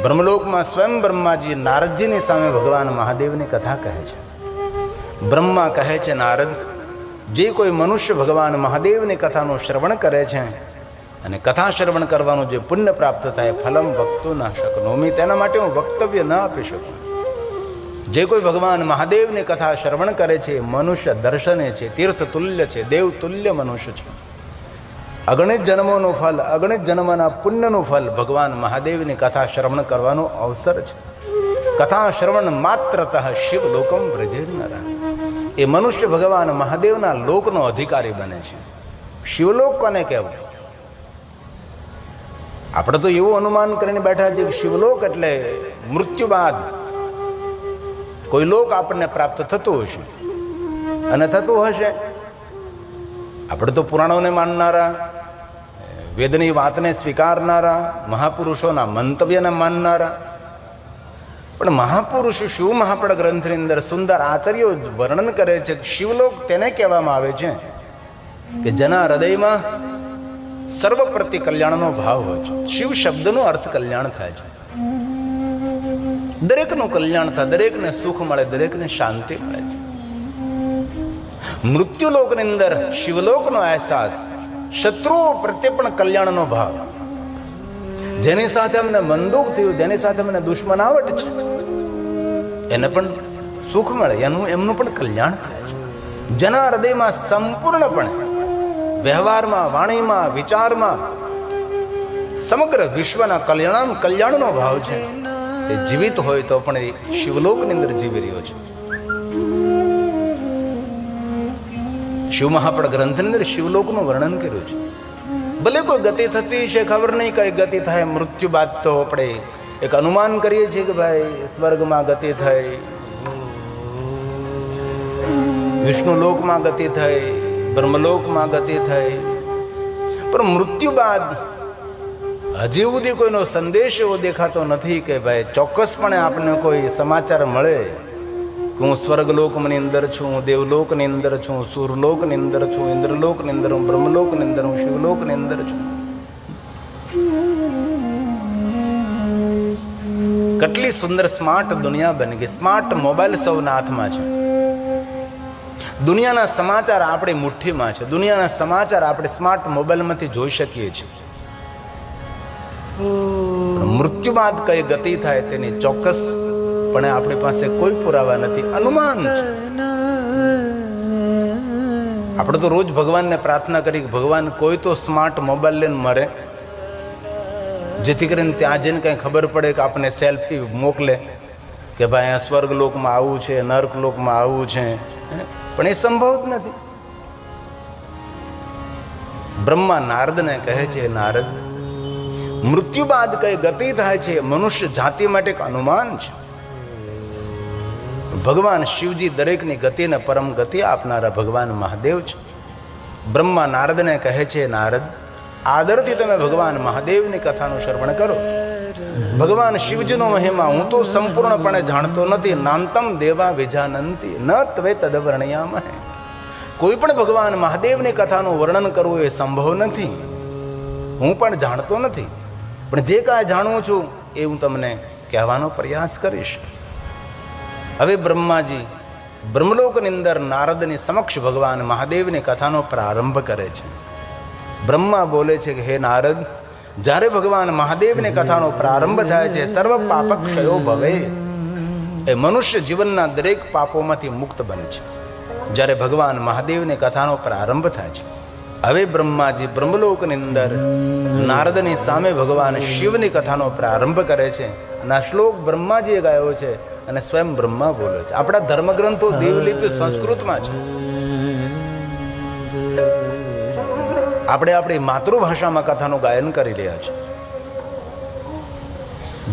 બ્રહ્મલોકમાં સ્વયં બ્રહ્માજી નારદજીની સામે ભગવાન મહાદેવની કથા કહે છે. બ્રહ્મા કહે છે, નારદ, જે કોઈ મનુષ્ય ભગવાન મહાદેવની કથાનું શ્રવણ કરે છે અને કથા શ્રવણ કરવાનું જે પુણ્ય પ્રાપ્ત થાય, ફલમ વક્તુ ન શકનોમી, તેના માટે હું વક્તવ્ય ન આપી શકું. જે કોઈ ભગવાન મહાદેવની કથા શ્રવણ કરે છે એ મનુષ્ય દર્શને છે, તીર્થ તુલ્ય છે, દેવ તુલ્ય મનુષ્ય છે. અગણિત જન્મોનું ફલ, અગણિત જન્મના પુણ્યનું ફલ ભગવાન મહાદેવની કથા શ્રવણ કરવાનો અવસર છે. કથા શ્રવણ માત્રતઃ શિવ લોકમ વ્રજે નર, એ મનુષ્ય ભગવાન મહાદેવના લોકનો અધિકારી બને છે. શિવલોક કોને કહેવું? આપણે તો એવું અનુમાન કરીને બેઠા છે કે શિવલોક એટલે મૃત્યુ બાદ કોઈ લોક આપણને પ્રાપ્ત થતું હશે અને થતું હશે. આપણે તો પુરાણોને માનનારા, વેદની વાતને સ્વીકારનારા, મહાપુરુષોના મંતવ્યને માનનારા, પણ મહાપુરુષો શિવ મહાપડ ગ્રંથની અંદર સુંદર આચાર્યો વર્ણન કરે છે કે શિવલોક તેને કહેવામાં આવે છે કે જેના હૃદયમાં સર્વ પ્રતિ કલ્યાણનો ભાવ હોય છે. શિવ શબ્દનો અર્થ કલ્યાણ થાય છે. દરેકનું કલ્યાણ થાય, દરેકને સુખ મળે, દરેકને શાંતિ મળે છે. મૃત્યુલોકની અંદર શિવલોકનો અહેસાસ, શત્રુઓ પ્રત્યે પણ કલ્યાણનો ભાવ, જેની સાથે અમને મંદુક થયું, જેની સાથે અમને દુશ્મનાવટ છે, એને પણ સુખ મળે, એમનું પણ કલ્યાણ થાય છે. જેના હૃદયમાં સંપૂર્ણપણે વ્યવહારમાં, વાણીમાં, વિચારમાં સમગ્ર વિશ્વના કલ્યાણનો ભાવ છે, એ જીવિત હોય તો પણ એ શિવલોકની અંદર જીવી રહ્યો છે. શિવ મહાપડ ગ્રંથની અંદર શિવલોકનું વર્ણન કર્યું છે. ભલે કોઈ ગતિ થતી છે, ખબર નહીં કઈ ગતિ થાય. મૃત્યુ બાદ તો આપણે એક અનુમાન કરીએ છીએ કે ભાઈ સ્વર્ગમાં ગતિ થઈ, વિષ્ણુ લોકમાં ગતિ થઈ, બ્રહ્મલોકમાં ગતિ થઈ, પણ મૃત્યુ બાદ હજી સુધી કોઈનો સંદેશ એવો દેખાતો નથી કે ભાઈ ચોક્કસપણે આપણને કોઈ સમાચાર મળે કે હું સ્વર્ગલોકની અંદર છું, હું દેવલોકની અંદર છું, સુરલોકની અંદર છું, ઇન્દ્રલોકની અંદર હું, બ્રહ્મલોકની અંદર હું, શિવલોકની અંદર છું. કેટલી સુંદર સ્માર્ટ દુનિયા બની ગઈ. સ્માર્ટ મોબાઈલ સૌના હાથમાં છે. દુનિયાના સમાચાર આપણી મુઠ્ઠીમાં છે. દુનિયાના સમાચાર આપણે સ્માર્ટ મોબાઈલમાંથી જોઈ શકીએ છીએ. મૃત્યુ બાદ કઈ ગતિ થાય તેની ચોક્કસપણે આપણી પાસે કોઈ પુરાવા નથી, અનુમાન છે. આપણે તો રોજ ભગવાનને પ્રાર્થના કરી કે ભગવાન કોઈ તો સ્માર્ટ મોબાઈલ લઈને મરે, જેથી કરીને ત્યાં જઈને કંઈ ખબર પડે કે આપણને સેલ્ફી મોકલે કે ભાઈ અહીંયા સ્વર્ગલોકમાં આવું છે, નર્કલોકમાં આવું છે, પણ એ સંભવ જ નથી. બ્રહ્મા નારદને કહે છે, નારદ, મૃત્યુ બાદ કઈ ગતિ થાય છે મનુષ્ય જાતિ માટે એક અનુમાન છે. ભગવાન શિવજી દરેકની ગતિને પરમ ગતિ આપનારા ભગવાન મહાદેવ છે. બ્રહ્મા નારદને કહે છે, નારદ, આદરથી તમે ભગવાન મહાદેવની કથાનું શ્રવણ કરો. ભગવાન શિવજીનો મહિમા હું તો સંપૂર્ણપણે જાણતો નથી. નાંતમ દેવા વિજાનંતી ન ત્વે તદવર્ણયામહે. કોઈ પણ ભગવાન મહાદેવની કથાનું વર્ણન કરવું એ સંભવ નથી. હું પણ જાણતો નથી, પણ જે કાંઈ જાણું છું એ હું તમને કહેવાનો પ્રયાસ કરીશ. હવે બ્રહ્માજી બ્રહ્મલોકની અંદર નારદની સમક્ષ ભગવાન મહાદેવની કથાનો પ્રારંભ કરે છે. બ્રહ્મા બોલે છે કે હે નારદ, જ્યારે ભગવાન મહાદેવની કથાનો પ્રારંભ થાય છે, સર્વ પાપક્ષયો ભવે, એ મનુષ્ય જીવનના દરેક પાપોમાંથી મુક્ત બને છે. જ્યારે ભગવાન મહાદેવની કથાનો પ્રારંભ થાય છે, હવે બ્રહ્માજી બ્રહ્મલોકની અંદર નારદની સામે ભગવાન શિવની કથાનો પ્રારંભ કરે છે. અને આ શ્લોક બ્રહ્માજીએ ગાયો છે અને સ્વયં બ્રહ્મા બોલે છે. આપણા ધર્મગ્રંથો દેવલિપિ સંસ્કૃતમાં છે. આપણે આપણી માતૃભાષામાં કથાનું ગાયન કરી રહ્યા છે,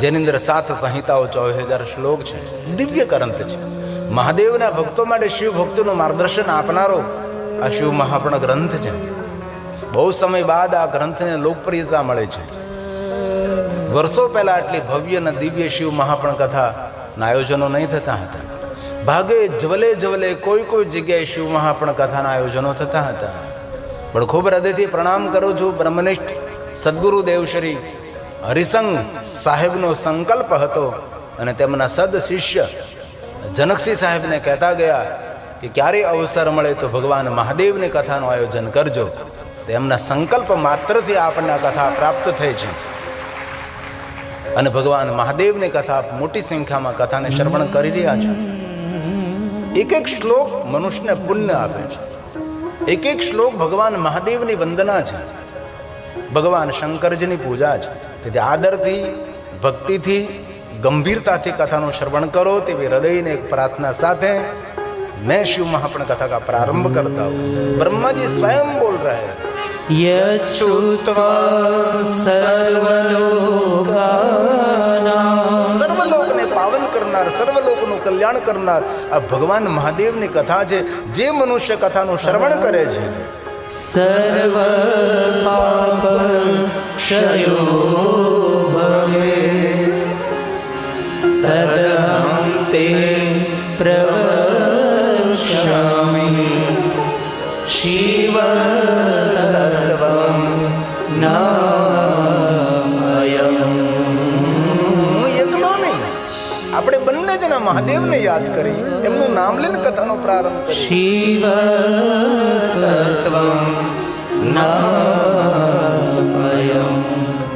જેની અંદર 7 સંહિતાઓ, 24,000 શ્લોક છે. દિવ્ય ગ્રંથ છે. મહાદેવના ભક્તો માટે શિવ ભક્તોનું માર્ગદર્શન આપનારો આ શિવ મહાપણ ગ્રંથ છે. બહુ સમય બાદ આ ગ્રંથને લોકપ્રિયતા મળે છે. વર્ષો પહેલા આટલી ભવ્ય અને દિવ્ય શિવ મહાપણ કથાના આયોજનો નહીં થતા હતા. ભાગે જવલે કોઈ જગ્યાએ શિવ મહાપણ કથાના આયોજનો થતા હતા. પણ ખૂબ હૃદયથી પ્રણામ કરું છું બ્રહ્મનિષ્ઠ સદગુરુ દેવ શ્રી હરિસંઘ સાહેબનો સંકલ્પ હતો અને તેમના સદ શિષ્ય જનકસિંહ સાહેબને કહેતા ગયા કે ક્યારે અવસર મળે તો ભગવાન મહાદેવની કથાનું આયોજન કરજો. તેમના સંકલ્પ માત્રથી આપણને આ કથા પ્રાપ્ત થઈ છે અને ભગવાન મહાદેવની કથા મોટી સંખ્યામાં કથાને શ્રવણ કરી રહ્યા છો. એક એક શ્લોક મનુષ્યને પુણ્ય આપે છે. એક એક શ્લોક ભગવાન મહાદેવની વંદના છે, ભગવાન શંકરજીની પૂજા છે. તેથી આદરથી, ભક્તિથી, ગંભીરતાથી કથાનું શ્રવણ કરો તેવી હૃદયને એક પ્રાર્થના સાથે मैं शिव महापुराण कथा का प्रारंभ करता हूँ. ब्रह्मा जी स्वयं बोल रहे हैं, सर्वलोक ने पावन करनार, सर्वलोक નું કલ્યાણ કરનાર આ ભગવાન મહાદેવની કથા છે. જે મનુષ્ય કથાનું શ્રવણ કરે છે સર્વ પાપ ક્ષયો ભવે તદહં તે પ્રવક્ષ્યામિ શિવ તત્વં નામયમ. એકલો નહીં, આપણે બંને જણા મહાદેવને યાદ કરી, એમનું નામ લઈને કથાનો પ્રારંભ કરી. શિવ તત્વં નામયમ.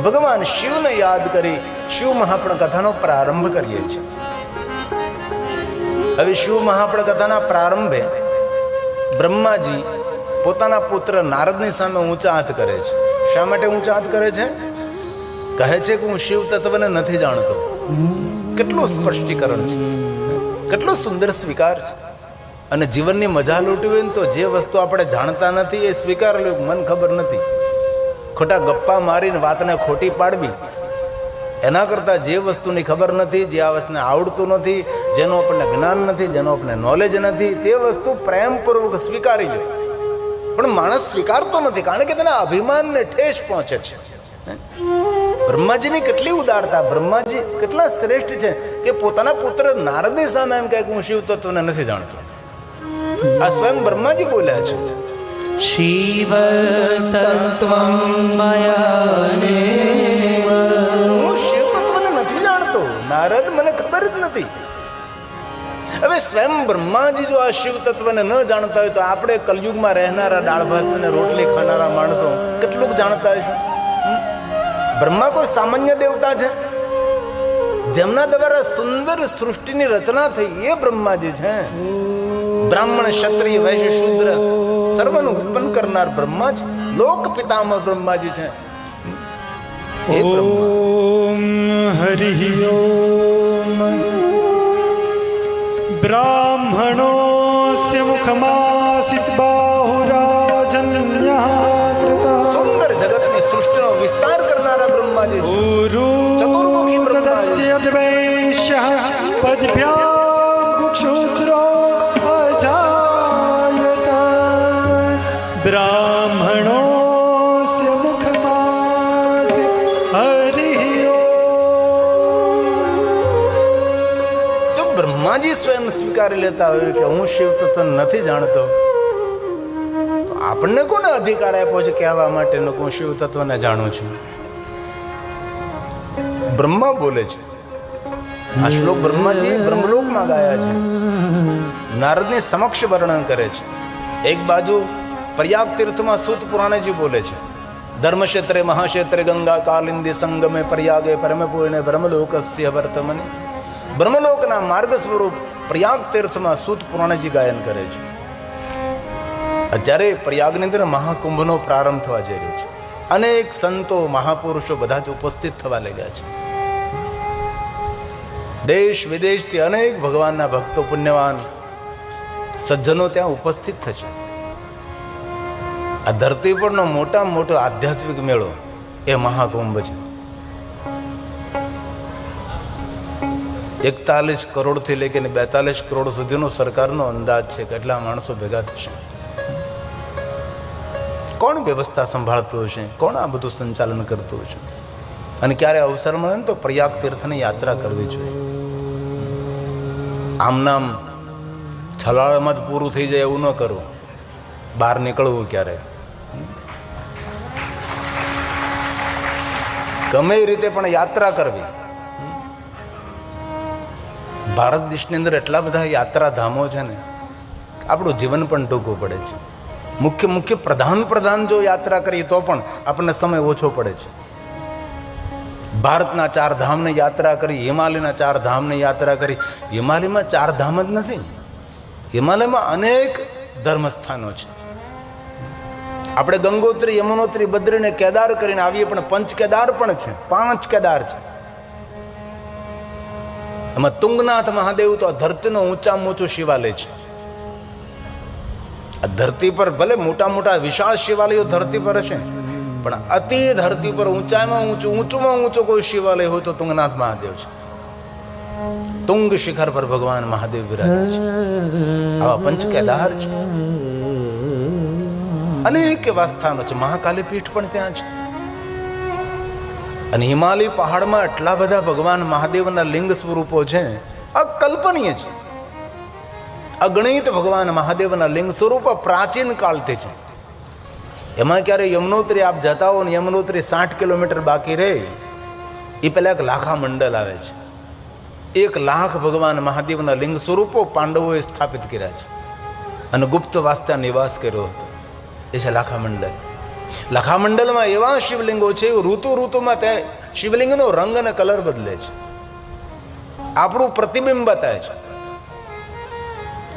ભગવાન શિવને યાદ કરી શિવ મહાપુરાણ કથાનો પ્રારંભ કરીએ છીએ. હવે શિવ મહાપુરાણ કથાના પ્રારંભે બ્રહ્માજી પોતાના પુત્ર નારદની સામે ઊંચા હાથ કરે છે. શા માટે ઊંચા હાથ કરે છે? કહે છે કે હું શિવ તત્વને નથી જાણતો. કેટલું સ્પષ્ટીકરણ છે, કેટલો સુંદર સ્વીકાર છે. અને જીવનની મજા લૂંટવી હોય ને તો જે વસ્તુ આપણે જાણતા નથી એ સ્વીકાર લો. મન ખબર નથી, ખોટા ગપ્પા મારીને વાતને ખોટી પાડવી એના કરતાં જે વસ્તુની ખબર નથી, જે આ વસ્તુને આવડતું નથી, જેનું આપણને જ્ઞાન નથી, જેનું આપણને નોલેજ નથી, તે વસ્તુ પ્રેમપૂર્વક સ્વીકારી લે. પણ માણસ સ્વીકારતો નથી કારણ કે તેના અભિમાનને ઠેસ પહોંચે છે. બ્રહ્માજીની કેટલી ઉદારતા, બ્રહ્માજી કેટલા શ્રેષ્ઠ છે કે પોતાના પુત્ર નારદની સામે એમ કહે કે હું શિવ તત્વને નથી જાણતો. આ સ્વયં બ્રહ્માજી બોલ્યા છે, શિવ તત્વં મયાનેવ. હું શિવ તત્વને નથી જાણતો નારદ, મને ખબર જ નથી. હવે સ્વયં બ્રહ્માજી જો આ શિવ તત્વને ન જાણતા હોય તો આપણે કલયુગમાં રહેનારા દાળ ભાત અને રોટલી ખાનારા માણસો કેટલુંક જાણતા હશું? બ્રહ્મા કોઈ સામાન્ય દેવતા છે? જેમના દ્વારા સુંદર સૃષ્ટિની રચના થઈ એ બ્રહ્માજી છે. બ્રાહ્મણ, ક્ષત્રિય, વૈશ્ય, શૂદ્ર સર્વનું ઉત્પન્ન કરનાર બ્રહ્મા છે. લોક પિતામહ બ્રહ્માજી છે. ઓમ હરિ ઓમ. બ્રાહ્મણોસ્ય મુખમાસિત બાહુરાજન્યઃ. સુંદર જગતની સૃષ્ટિનો વિસ્તાર કરનારા બ્રહ્માજી છે. ચતુર્મુખી બ્રહ્માજી. વૈશ્યઃ પદભ્યામ ગુક્ષુદ્રો અજાયત. બ્રાહ્મણોસ્ય મુખમાસિત હરિ ઓમ. જો બ્રહ્માજી સ્વયં સ્વીકારી લેતા હોય કે હું શિવ તત્વ નથી જાણતો, તો આપણને કોને અધિકાર આપ્યો છે કહેવા માટેનો હું શિવ તત્વને જાણું છું? બ્રહ્મા બોલે છે. આ શ્લોક બ્રહ્માજી બ્રહ્મલોકમાં ગાયા છે, નારદની સમક્ષ વર્ણન કરે છે. એક બાજુ પ્રયાગ તીર્થમાં સૂત પુરાણજી બોલે છે, ધર્મક્ષેત્રે મહાક્ષેત્રે ગંગા કાલિંદી સંગમે પ્રયાગે પરમ પૂર્ણે બ્રહ્મલોકસ્ય વર્તમને. બ્રહ્મલોકના માર્ગ સ્વરૂપ પ્રયાગ તીર્થમાં સૂત પુરાણજી ગાયન કરે છે. અત્યારે પ્રયાગની અંદર મહાકુંભનો પ્રારંભ થવા જઈ રહ્યો છે. અનેક સંતો, મહાપુરુષો બધા જ ઉપસ્થિત થવા લાગ્યા છે. દેશ વિદેશથી અનેક ભગવાનના ભક્તો, પુણ્યવાન સજ્જનો ત્યાં ઉપસ્થિત થશે. આ ધરતી પરનો મોટામાં મોટો આધ્યાત્મિક મેળો એ મહાકુંભ છે. 41 કરોડથી લઈને 42 કરોડ સુધીનો સરકારનો અંદાજ છે કેટલા માણસો ભેગા થશે. કોણ વ્યવસ્થા સંભાળતું હશે? કોણ આ બધું સંચાલન કરતું હશે? અને ક્યારે અવસર મળે ને તો પ્રયાગ તીર્થની યાત્રા કરવી જોઈએ. આમ નામ છલાળમાં જ પૂરું થઈ જાય એવું ન કરવું. બહાર નીકળવું ક્યારે. ગમે એ રીતે પણ યાત્રા કરવી. ભારત દેશની અંદર એટલા બધા યાત્રાધામો છે ને, આપણું જીવન પણ ટૂંકું પડે છે. મુખ્ય પ્રધાન જો યાત્રા કરીએ તો પણ આપણને સમય ઓછો પડે છે. ભારતના 4 ધામની યાત્રા કરી, હિમાલયના 4 ધામની યાત્રા કરી. હિમાલયમાં 4 ધામ જ નથી, હિમાલયમાં અનેક ધર્મસ્થાનો છે. આપણે ગંગોત્રી, યમુનોત્રી, બદ્રી ને કેદાર કરીને આવીએ, પણ પંચ કેદાર પણ છે, 5 કેદાર છે. એમાં તુંગનાથ મહાદેવ તો આ ધરતીનો ઊંચામાં ઊંચું શિવાલય છે. આ ધરતી પર ભલે મોટા વિશાળ શિવાલયો ધરતી પર હશે, પણ અતિ ધરતી પર ઊંચામાં ઊંચું કોઈ શિવાલય હોય તો તુંગનાથ મહાદેવ છે. તુંગ શિખર પર ભગવાન મહાદેવ બિરાજે છે. આવા પંચ કેદાર છે. અનેક એવા સ્થાનો છે. મહાકાલી પીઠ પણ ત્યાં છે. અને હિમાલય પહાડમાં એટલા બધા ભગવાન મહાદેવના લિંગ સ્વરૂપો છે, અકલ્પનીય છે. અગણિત ભગવાન મહાદેવના લિંગ સ્વરૂપો પ્રાચીન કાળથી છે. એમાં ક્યારે યમનોત્રી આપ જતા હો ને, યમનોત્રી 60 કિલોમીટર બાકી રહે, એ પહેલા એક લાખા મંડળ આવે છે. 1 લાખ ભગવાન મહાદેવના લિંગ સ્વરૂપો પાંડવોએ સ્થાપિત કર્યા છે અને ગુપ્ત વાસ્તા નિવાસ કર્યો હતો. એ છે લાખા મંડળ. લાખા મંડળમાં એવા શિવલિંગો છે, ઋતુમાં તે શિવલિંગનો રંગ અને કલર બદલે છે, આપણું પ્રતિબિંબ બતાવે છે.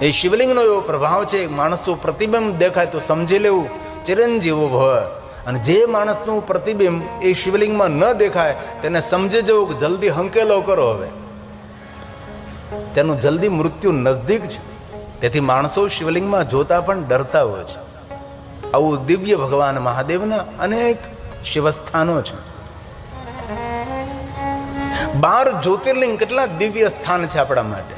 એ શિવલિંગનો એવો પ્રભાવ છે, માણસનું પ્રતિબિંબ દેખાય તો સમજી લેવું ચિરંજીવો ભવ. અને જે માણસનું પ્રતિબિંબ એ શિવલિંગમાં ન દેખાય તેને સમજી જવું કે જલ્દી હંકેલો કરો, હવે તેનું જલ્દી મૃત્યુ નજદીક છે. તેથી માણસો શિવલિંગમાં જોતા પણ ડરતા હોય છે. આવું દિવ્ય ભગવાન મહાદેવના અનેક શિવસ્થાનો છે. 12 જ્યોતિર્લિંગ કેટલા દિવ્ય સ્થાન છે આપણા માટે,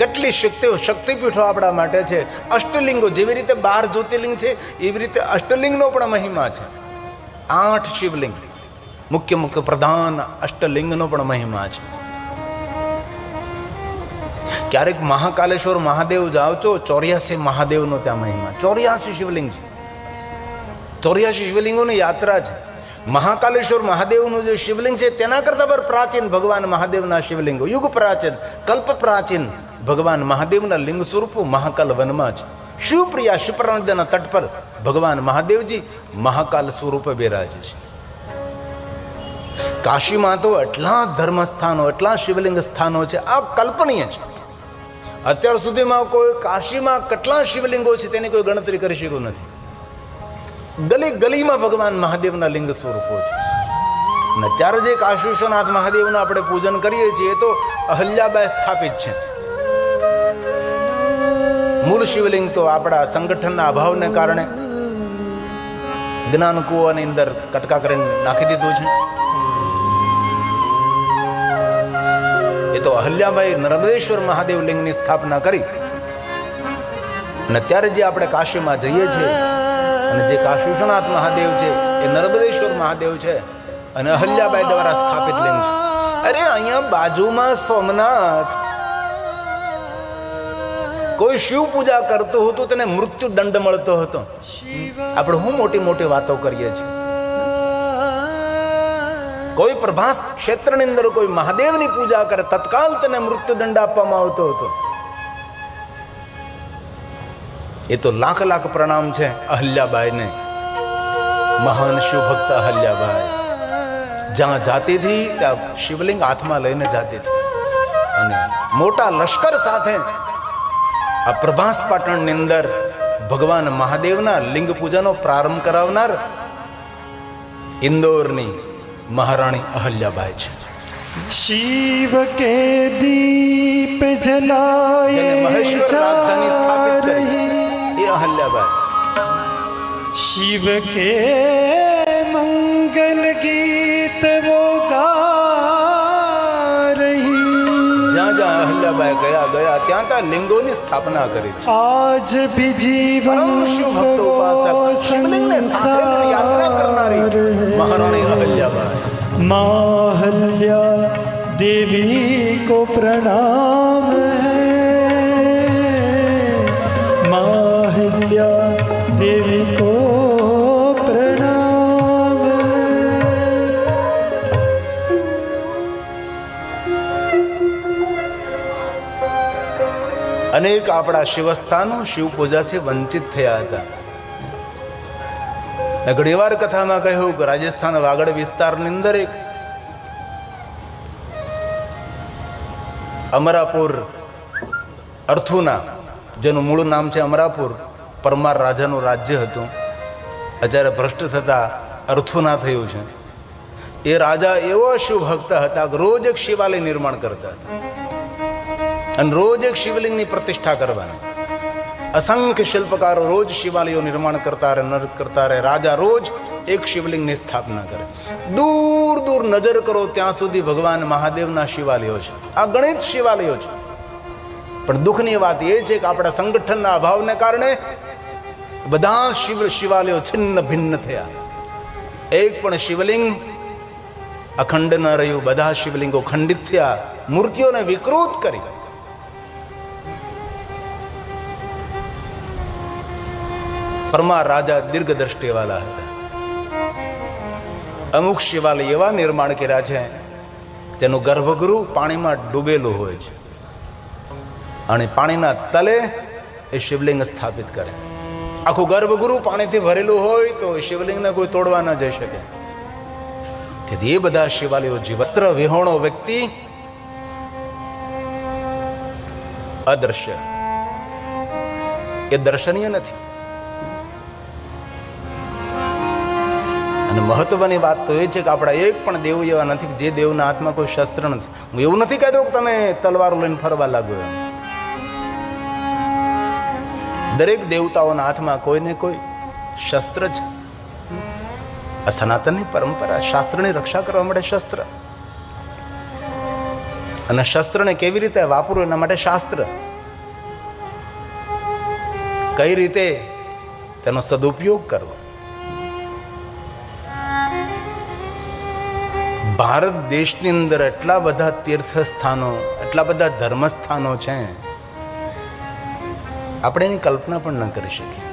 કેટલી શક્તિપીઠો આપણા માટે છે. અષ્ટલિંગો, જેવી રીતે 12 જ્યોતિર્લિંગ છે એવી રીતે અષ્ટલિંગનો પણ મહિમા છે. 8 શિવલિંગ, મુખ્ય પ્રધાન અષ્ટલિંગનો પણ મહિમા છે. ક્યારેક મહાકાલેશ્વર મહાદેવ જાઓ છો, 84 મહાદેવનો ત્યાં મહિમા. 84 શિવલિંગ છે, 84 શિવલિંગોની યાત્રા છે. મહાકાલેશ્વર મહાદેવનું જે શિવલિંગ છે તેના કરતા પણ પ્રાચીન ભગવાન મહાદેવના શિવલિંગો, યુગ પ્રાચીન, કલ્પ પ્રાચીન ભગવાન મહાદેવના લિંગ સ્વરૂપો મહાકાલ વનમાં છે. શિવપ્રિયા શિપ્રા નદીના તટ પર ભગવાન મહાદેવજી મહાકાલ સ્વરૂપે બિરાજે છે. કાશીમાં તો એટલા ધર્મસ્થાનો, એટલા શિવલિંગ સ્થાનો છે, આ કલ્પનીય છે. અત્યાર સુધીમાં કોઈ કાશીમાં કેટલા શિવલિંગો છે તેની કોઈ ગણતરી કરી શક્યું નથી. ગલીમાં ભગવાન મહાદેવના લિંગ સ્વરૂપો છે. અને ચાર જે કાશી વિશ્વનાથ મહાદેવનું આપણે પૂજન કરીએ છીએ એ તો અહલ્યાબાઈ સ્થાપિત છે. મૂળ શિવલિંગ તો આપણા સંગઠનના અભાવને કારણે જ્ઞાન કુવાની અંદર કટકા કરીને નાખી દીધું છે. એ તો અહલ્યાબાઈ નર્મદેશ્વર મહાદેવ લિંગની સ્થાપના કરી. અને ત્યારે જે આપણે કાશીમાં જઈએ છીએ, અને જે કાશી વિશ્વનાથ મહાદેવ છે એ નર્મદેશ્વર મહાદેવ છે અને અહલ્યાબાઈ દ્વારા સ્થાપિત લિંગ છે. અરે અહીંયા બાજુમાં સોમનાથ, કોઈ શિવ પૂજા કરતું હતું તેને મૃત્યુ દંડ મળતો હતો. આપણે હું મોટી વાતો કરીએ છીએ. કોઈ પ્રભાસ ક્ષેત્રની અંદર કોઈ મહાદેવની પૂજા કરે તત્કાલ તેને મૃત્યુ દંડ આપવામાં આવતો હતો. એ તો લાખ પ્રણામ છે અહલ્યાબાઈને, મહાન શિવ ભક્ત અહલ્યાબાઈ. જ્યાં જાતી હતી ત્યાં શિવલિંગ હાથમાં લઈને જાતી હતી અને મોટા લશ્કર સાથે આ પ્રભાસ પાટણની અંદર ભગવાન મહાદેવના લિંગ પૂજાનો પ્રારંભ કરાવનાર ઇન્દોરની મહારાણી અહલ્યાબાઈ છે. शिव के दीप जलाए महेश्वर राजधानी स्थापित करी ये अहल्याबाई. शिव के मंगल गीत वो गा रही. જ્યાં જ્યાં અહલ્યાબાઈ ગયા ત્યાં ત્યાં લિંગોની સ્થાપના કરી છે. आज भी जीवन પરમ શિવ ભક્ત ઉપાસક શિવલિંગને સાથે લઈને યાત્રા કરનારી મહારાણી અહલ્યાબાઈ. माहल्या देवी को प्रणाम है, माहल्या देवी को प्रणाम है. અનેક આપણા શિવસ્થાનો શિવ પૂજાથી વંચિત થયા હતા. ઘણી વાર કથામાં કહ્યું કે રાજસ્થાન વાગડ વિસ્તારની અંદર એક અમરાપુર અર્થુના, જેનું મૂળ નામ છે અમરાપુર, પરમાર રાજાનું રાજ્ય હતું. અત્યારે ભ્રષ્ટ થતા અર્થુના થયું છે. એ રાજા એવો શિવભક્ત હતા કે રોજ એક શિવાલય નિર્માણ કરતા હતા અને રોજ એક શિવલિંગની પ્રતિષ્ઠા કરવાની. અસંખ્ય શિલ્પકારો રોજ શિવાલયો નિર્માણ કરતા રહે. રાજા રોજ એક શિવલિંગની સ્થાપના કરે. દૂર દૂર નજર કરો ત્યાં સુધી ભગવાન મહાદેવના શિવાલયો છે, અગણિત શિવાલયો છે. પણ દુઃખની વાત એ છે કે આપણા સંગઠનના અભાવને કારણે બધા શિવાલયો છિન્ન ભિન્ન થયા. એક પણ શિવલિંગ અખંડ ન રહ્યું. બધા શિવલિંગો ખંડિત થયા, મૂર્તિઓને વિકૃત કરી. પરમાર રાજા દીર્ઘદ્રષ્ટિવાળા હતા. અમુક શિવાલય એવા નિર્માણ કર્યા છે તેનું ગર્ભગૃહ પાણીમાં ડૂબેલું હોય છે અને પાણીના તલે એ શિવલિંગ સ્થાપિત કરે. આખું ગર્ભગૃહ પાણીથી ભરેલું હોય તો એ શિવલિંગને કોઈ તોડવા ન જઈ શકે. તેથી એ બધા શિવાલયો વસ્ત્ર વિહોણો વ્યક્તિ અદ્રશ્ય, એ દર્શનીય નથી. અને મહત્વની વાત તો એ છે કે આપણા એક પણ દેવ એવા નથી જે દેવના હાથમાં કોઈ શસ્ત્ર નથી. હું એવું નથી કહેતો કે તમે તલવારો લઈને ફરવા લાગો એમ. દરેક દેવતાઓના હાથમાં કોઈને કોઈ શસ્ત્ર છે. આ સનાતનની પરંપરા, શાસ્ત્રની રક્ષા કરવા માટે શસ્ત્ર, અને શસ્ત્રને કેવી રીતે વાપરવું એના માટે શાસ્ત્ર. કઈ રીતે તેનો સદુપયોગ કરવો. ભારત દેશની અંદર એટલા બધા તીર્થસ્થાનો, એટલા બધા ધર્મસ્થાનો છે, આપણે એની કલ્પના પણ ન કરી શકીએ.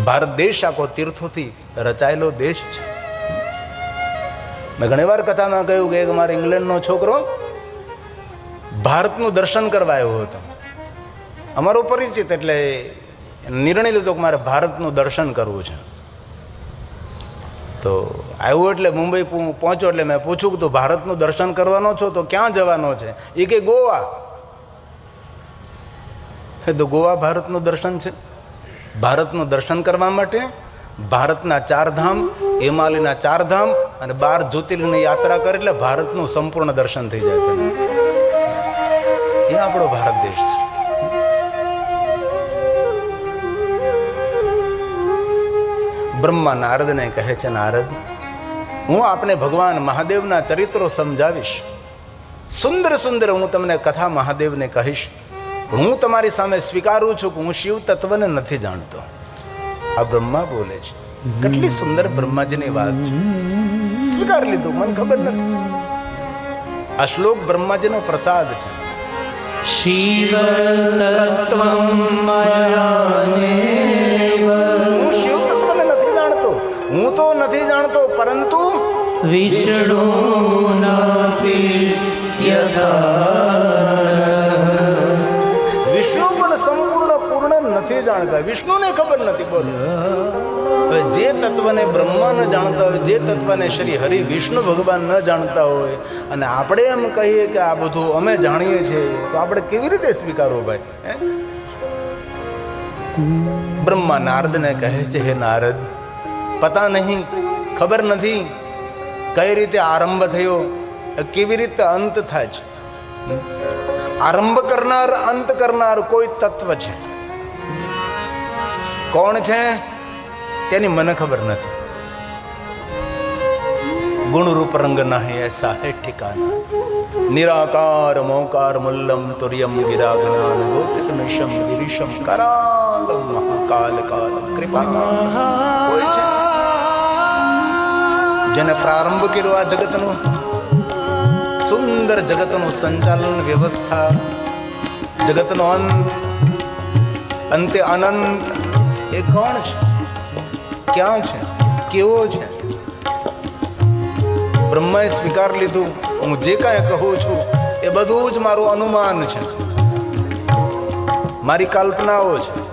ભારત દેશ આખો તીર્થોથી રચાયેલો દેશ છે. મેં ઘણી વાર કથામાં કહ્યું કે એક મારો ઇંગ્લેન્ડનો છોકરો ભારતનું દર્શન કરવા આવ્યો હતો. અમારો પરિચિત, એટલે નિર્ણય લીધો કે મારે ભારતનું દર્શન કરવું છે. તો આવ્યો એટલે મુંબઈ પહોંચ્યો એટલે મેં પૂછ્યું કે તું ભારતનું દર્શન કરવાનો છો તો ક્યાં જવાનો છે? એ કે ગોવા. તો ગોવા ભારતનું દર્શન છે? ભારતનું દર્શન કરવા માટે ભારતના 4 ધામ, હિમાલયના 4 ધામ અને 12 જ્યોતિર્લિંગની યાત્રા કરે એટલે ભારતનું સંપૂર્ણ દર્શન થઈ જાય. તેને એ આપણો ભારત દેશ છે. બ્રહ્મા નારદને કહે છે, નારદ, હું આપને ભગવાન મહાદેવના ચરિત્રો સમજાવીશ. સુંદર સુંદર હું તમને કથા મહાદેવને કહીશ. હું તમારી સામે સ્વીકારું છું કે હું શિવ તત્વને નથી જાણતો. આ બ્રહ્મા બોલે છે. કેટલી સુંદર બ્રહ્માજીની વાત છે. સ્વીકાર લીધું, મને ખબર નથી. આ શ્લોક બ્રહ્માજીનો પ્રસાદ છે. શિવ તત્વં મયાનેવ, હું શિવ તત્વને નથી જાણતો. હું તો નથી જાણતો, પરંતુ વિષ્ણુનાપી યથા, વિષ્ણુ પણ સંપૂર્ણ પૂર્ણ નથી જાણતા. વિષ્ણુને ખબર નથી. બોલો, હવે જે તત્વને બ્રહ્મા ન જાણતા હોય, જે તત્વને શ્રી હરિ વિષ્ણુ ભગવાન ન જાણતા હોય, અને આપણે એમ કહીએ કે આ બધું અમે જાણીએ છીએ, તો આપણે કેવી રીતે સ્વીકારવું ભાઈ? બ્રહ્મા નારદને કહે છે, હે નારદ, પતા નહીં, ખબર નથી કઈ રીતે આરંભ થયો, કેવી રીતે અંત થાય છે. આરંભ કરનાર, અંત કરનાર કોઈ તત્વ છે. કોણ છે તેની મને ખબર નથી. ગુણ રૂપ રંગ નહીં એસા હે ઠિકાના, નિરાકાર મોકાર મુલ્લમ તુર્યમ ગિરા જ્ઞાન ગોતિત નિશમ ગિરીશમ કરાલમ મહાકાલ કાલ કૃપા. કોઈ છે જેને પ્રારંભ કર્યો આ જગતનો, સુંદર જગતનું સંચાલન વ્યવસ્થા, જગતનો અંત, અંતે અનંત, એ કોણ છે? ક્યાં છે? કેવો છે? બ્રહ્માએ સ્વીકાર લીધું, હું જે કાંઈ કહું છું એ બધું જ મારું અનુમાન છે. મારી કલ્પનાઓ છે.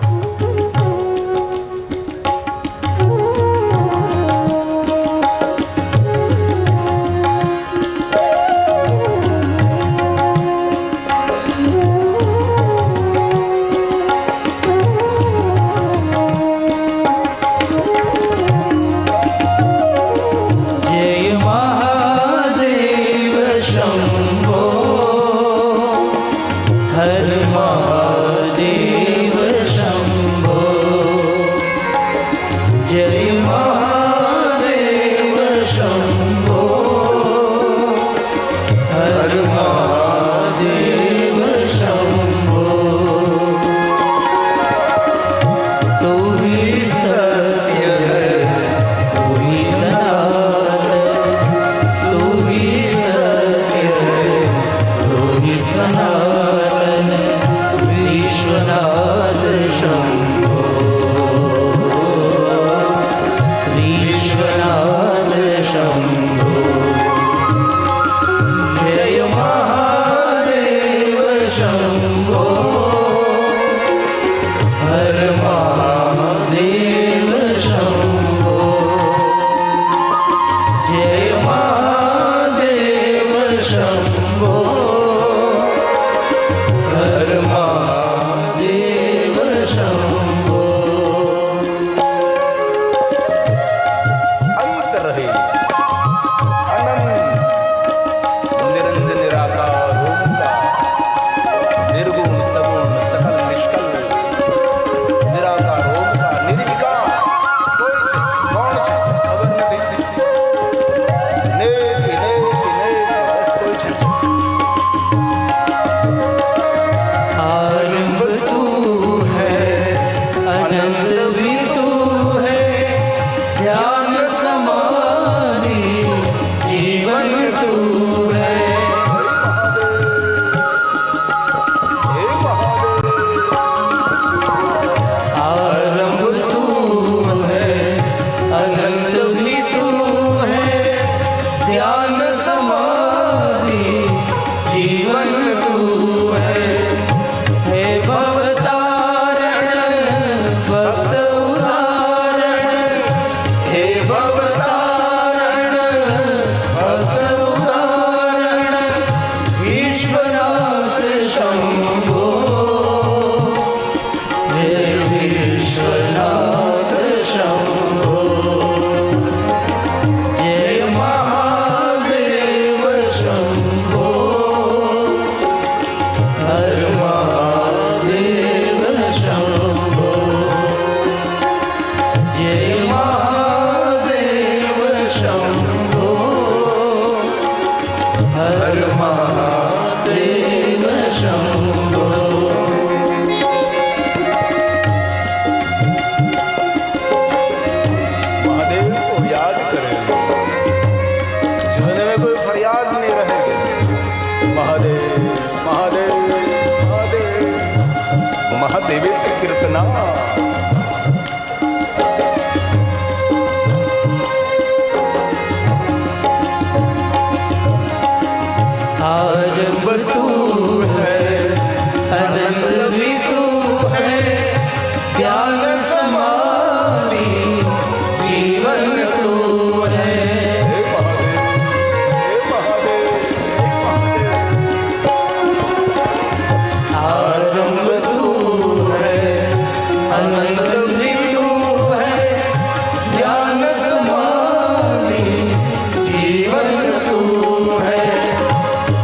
जीवन तू है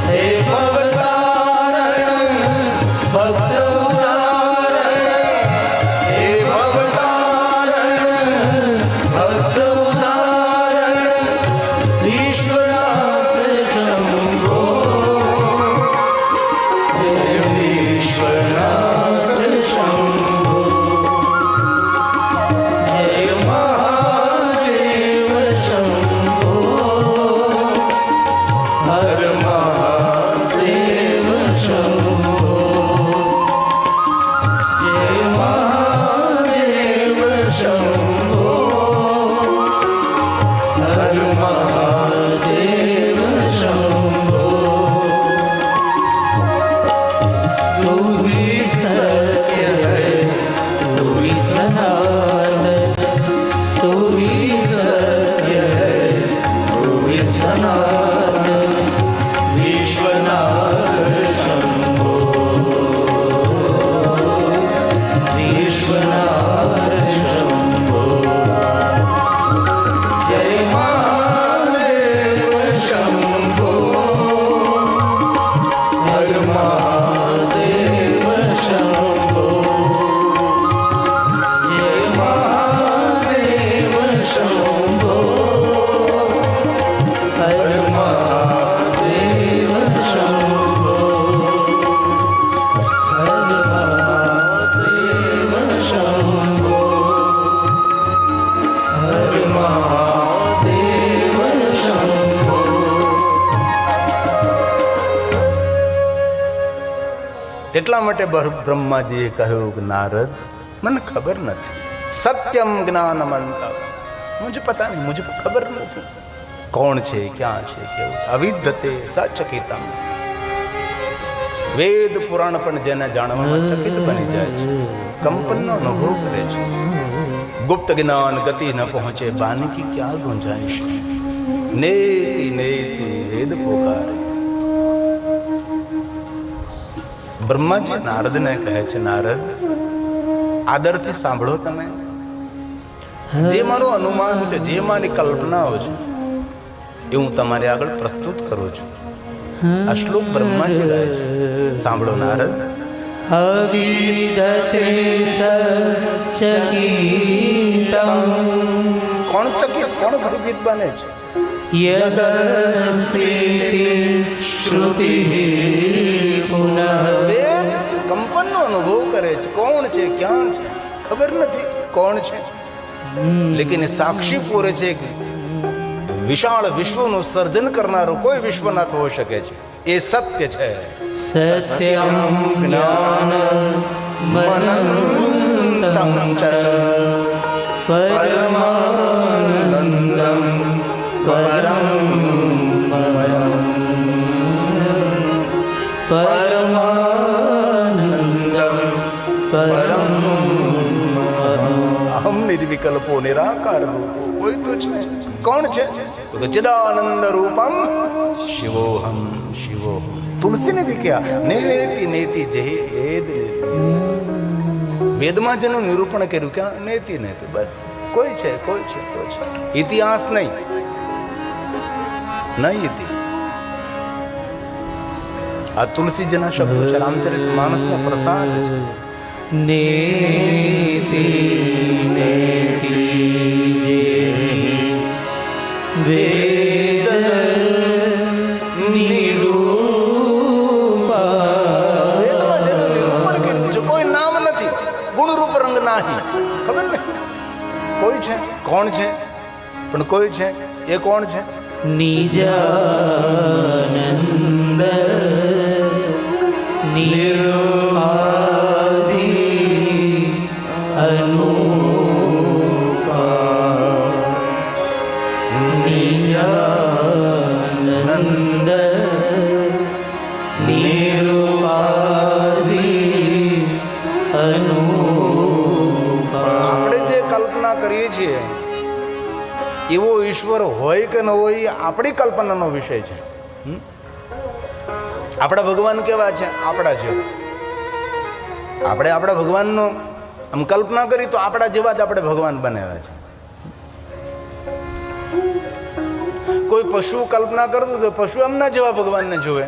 हे વિશ્વનાથ શંભો વિશ્વનાથ શંભો જય મહાદેવ શંભો હર મહાદેવ શંભો જય મહાદેવ શંભો હર મહાદેવ શંભો હર મહાદેવ શંભો હર મહાદેવ શંભો એટલા માટે બ્રહ્માજીએ કહ્યું કે નારદ મને ખબર નથી, સત્યમ જ્ઞાનમંત મુझे पता नहीं, मुझे खबर નથી કોણ છે, ક્યાં છે, કેવું અવિદ્યતે સચકિતમ. વેદ પુરાણ પણ જેને જાણવામાં ચકિત બની જાય છે, કંપનનો અનુભવ કરે છે. ગુપ્ત જ્ઞાન ગતિ ન પહોંચે બાની કી ક્યાં ગુંજાઈશ. નેતિ નેતિ વેદ પોકારે. બ્રહ્માજી નારદને કહે છે, નારદ આદરથી સાંભળો તમે. જે મારું અનુમાન છે, જે મારી કલ્પનાઓ છે એ હું તમારી આગળ પ્રસ્તુત કરું છું. આ શ્લોક બ્રહ્માજી ગાય છે, સાંભળો નારદ. અવિદતે સચકિતમ કોણ ચકિત, કોણ ભયભીત બને છે? યદસ્તિ શ્રુતિ પુનઃ વેદ કંપનનો અનુભવ કરે છે. કોણ છે, ક્યાં છે, ખબર નથી કોણ છે. લેકિન એ સાક્ષી પૂરે છે કે વિશાળ વિશ્વનું સર્જન કરનારો કોઈ વિશ્વનાથ હોઈ શકે છે. એ સત્ય છે. સત્યમ જ્ઞાન મનંતં ચ પરમાનંદમ પરમ પરમાનંદમ પરમ અહમ નિર્વિકલ્પો નિરાકાર રૂપો કોઈ તો છે. કોણ છે? તો કે ચિદાનંદ રૂપમ શિવોહમ શિવોહમ. તુલસીને બી ક્યાં નેતિ નેતિ જહી વેદ. વેદમાં જેનું નિરૂપણ કર્યું ક્યાં નેતિ નેતિ, બસ કોઈ છે, કોઈ છે, કોઈ છે. ઇતિહાસ નહીં, નહીં ઇતિ. આ તુલસીજીના શબ્દો છે, રામચરિત માનસનો પ્રસાદ છે. નેતિ નેતિ વેદ નિરૂપા. વેદમાં જેનું નિરૂપણ કર્યું છે, કોઈ નામ નથી, ગુણરૂપ રંગ નાહી. ખબર ને કોઈ છે, કોણ છે, પણ કોઈ છે. એ કોણ છે? નિજાનંદ નિરુપાધિ અનુપા. નિજાનંદ નિરુપાધિ અનુપા. આપણે જે કલ્પના કરીએ છીએ એવો ઈશ્વર હોય કે ન હોય એ આપણી કલ્પનાનો વિષય છે. આપણા ભગવાન કેવા છે? આપણા જેવા. આપણે આપણા ભગવાનનો આમ કલ્પના કરી તો આપણા જેવા જ આપણે ભગવાન બનાવ્યા છે. કોઈ પશુ કલ્પના કરતું તો પશુ એમના જેવા ભગવાનને જોવે.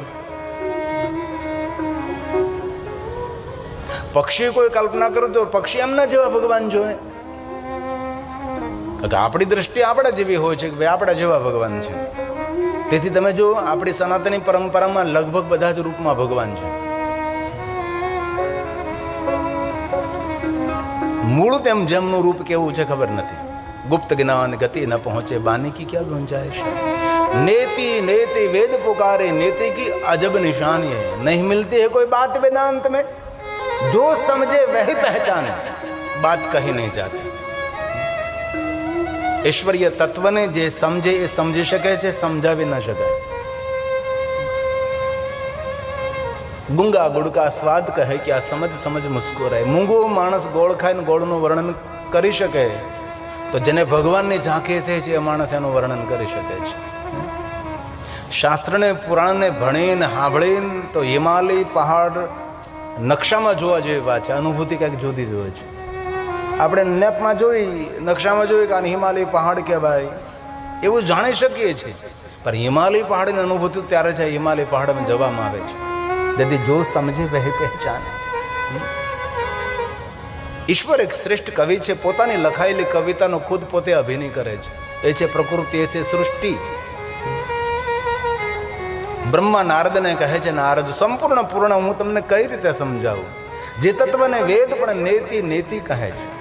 પક્ષી કોઈ કલ્પના કરતું તો પક્ષી એમના જેવા ભગવાન જોવે. આપણી દ્રષ્ટિ આપણા જેવી હોય છે કે ભાઈ આપણા જેવા ભગવાન છે. તેથી તમે જો આપણી સનાતની પરંપરામાં લગભગ બધા જ રૂપમાં ભગવાન છે. મૂળ તેમ જેમનું રૂપ કેવું છે ખબર નથી. ગુપ્ત જ્ઞાન ગતિ ન પહોંચે બાની કી ક્યાં ગુંજાઈશ. नेति नेति वेद पुकारे, नेति की अजब निशानी है, नहीं मिलती है कोई बात वेदांत में. जो समझे वही पहचाने, बात कही नहीं जाती. ઈશ્વરીય તત્વને જે સમજે એ સમજી શકે છે, સમજાવી ન શકાય. ગુંગા ગુડકા સ્વાદ કહે કે આ સમજ સમજ મુસ્કુરાય. મૂંગો માણસ ગોળ ખાઈને ગોળનું વર્ણન કરી શકે તો જેને ભગવાનની ઝાંખી થઈ છે એ માણસ એનું વર્ણન કરી શકે છે. શાસ્ત્રને પુરાણને ભણીને સાંભળીને તો હિમાલય પહાડ નકશામાં જોવા જેવી વાત છે. અનુભૂતિ કંઈક જુદી જ હોય છે. આપણે નેપમાં જોઈ, નકશામાં જોઈ કે આને હિમાલય પહાડ કહેવાય એવું જાણી શકીએ છીએ, પણ હિમાલય પહાડની અનુભૂતિ ત્યારે છે હિમાલય પહાડમાં જવામાં આવે છે. यदि जो समझे वह पहचाने. ઈશ્વર એક શ્રેષ્ઠ કવિ છે. પોતાની લખાયેલી કવિતાનો ખુદ પોતે અભિનય કરે છે. એ છે પ્રકૃતિ, એ છે સૃષ્ટિ. બ્રહ્મા નારદને કહે છે, નારદ સંપૂર્ણ પૂર્ણ હું તમને કઈ રીતે સમજાવું? જે તત્વને વેદ પણ નેતિ નેતિ કહે છે,